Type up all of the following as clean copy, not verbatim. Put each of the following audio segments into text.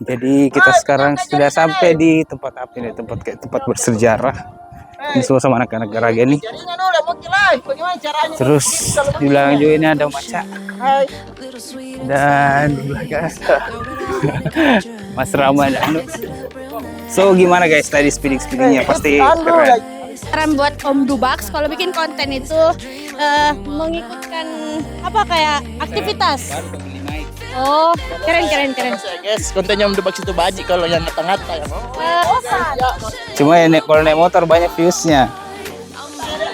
Jadi kita sekarang sudah sampai di tempat apa ini? Tempat bersejarah. Ini semua sama anak-anak Garaga nih. Terus di belakang juga ini ada maca. Dan di belakang Mas Rama dan So gimana guys tadi speeding-speedingnya pasti keren. Keren buat Om Dubaks kalau bikin konten itu mengikutkan apa kayak aktivitas. Oh, keren. Guys, kontennya Om Dubaks itu baji kalau yang ngata-ngata ya. Cuma ya, kalau naik motor banyak viewsnya.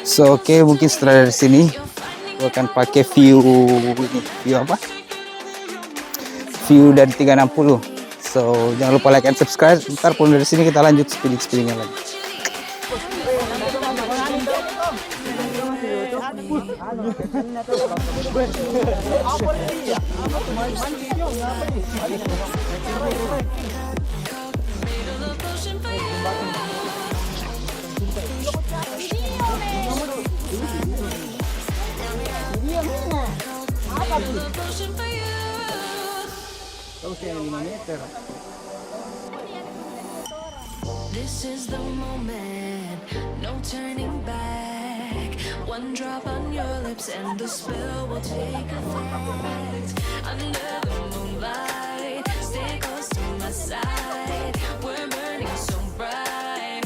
So oke, mungkin setelah dari sini aku akan pakai view ini, view dari 360. So jangan lupa like and subscribe. Ntar pun dari sini kita lanjut speeding-speedingnya lagi. This is the moment, no turning back. One drop on your lips and the spell will take effect. Under the moonlight, stay close to my side. We're burning so bright.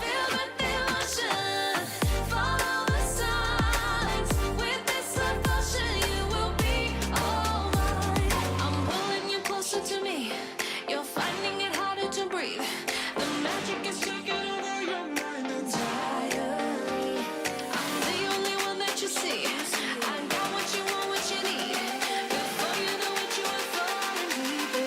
Feel the emotion, follow the signs. With this devotion, you will be all mine. I'm pulling you closer to me. You're finding it harder to breathe. The magic is taking over your mind entirely. I'm the only one that you see. I got what you want, what you need. Before you know what you are falling deep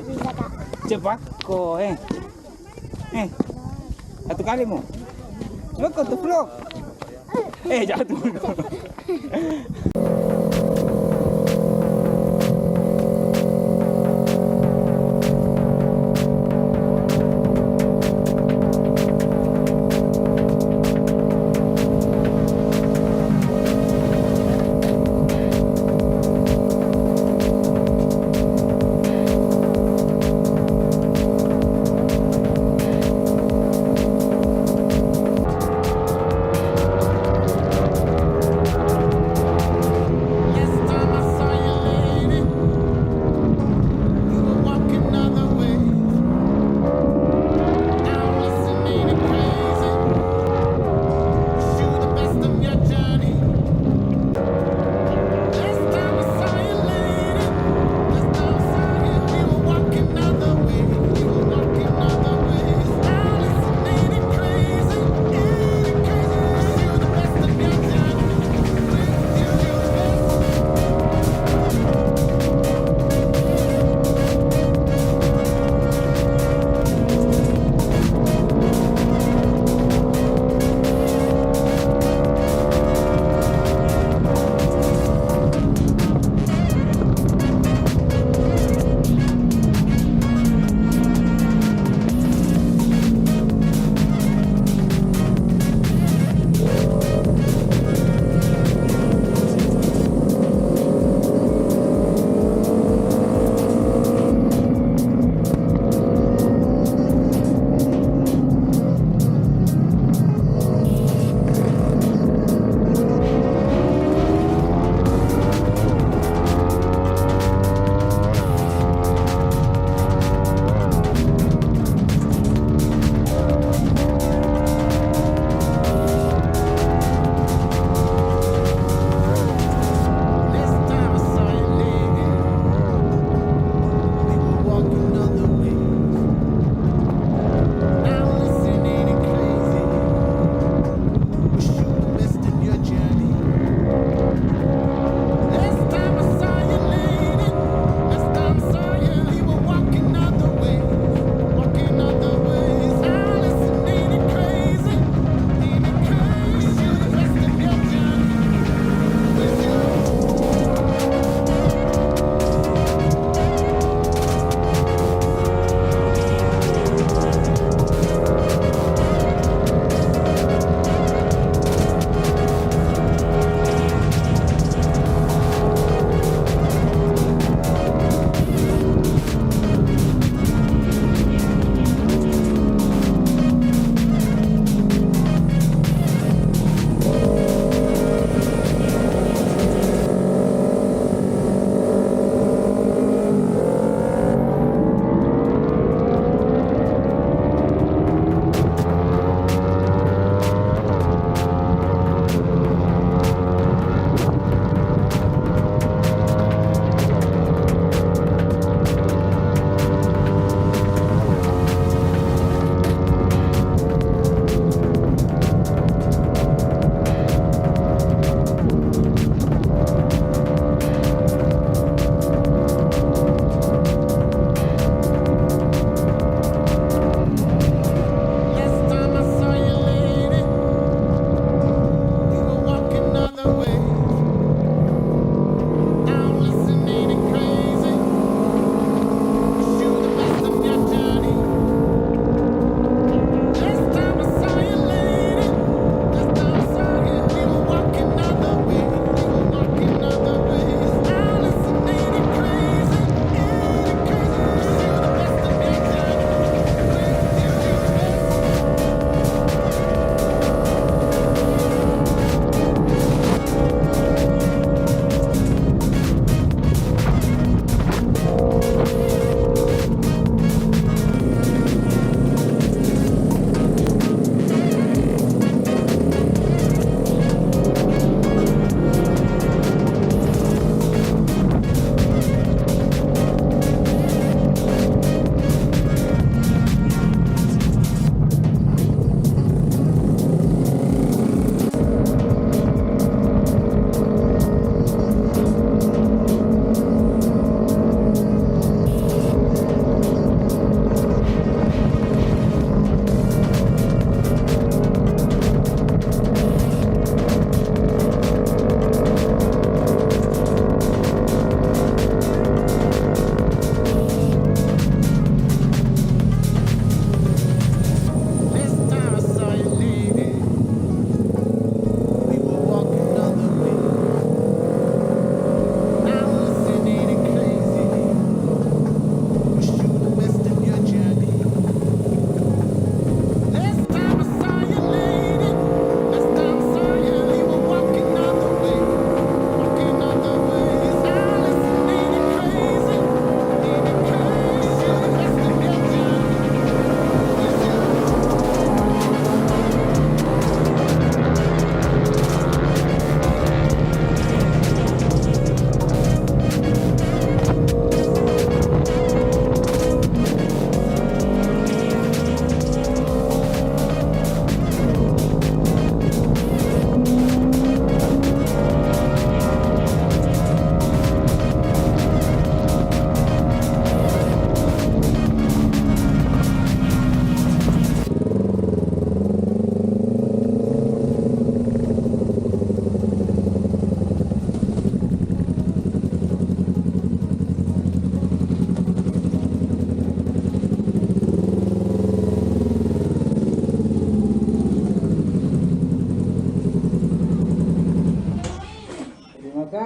bisa kak. Cepat kok, satu kali mau. Look at the vlog. Jatuh.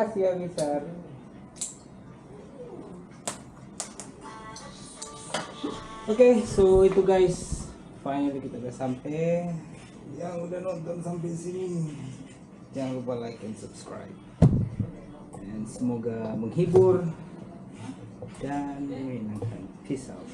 kasih ya besar. Oke, so itu guys, finally kita udah sampai. Yang udah nonton sampai sini, jangan lupa like and subscribe. Dan semoga menghibur dan menyenangkan. Peace out.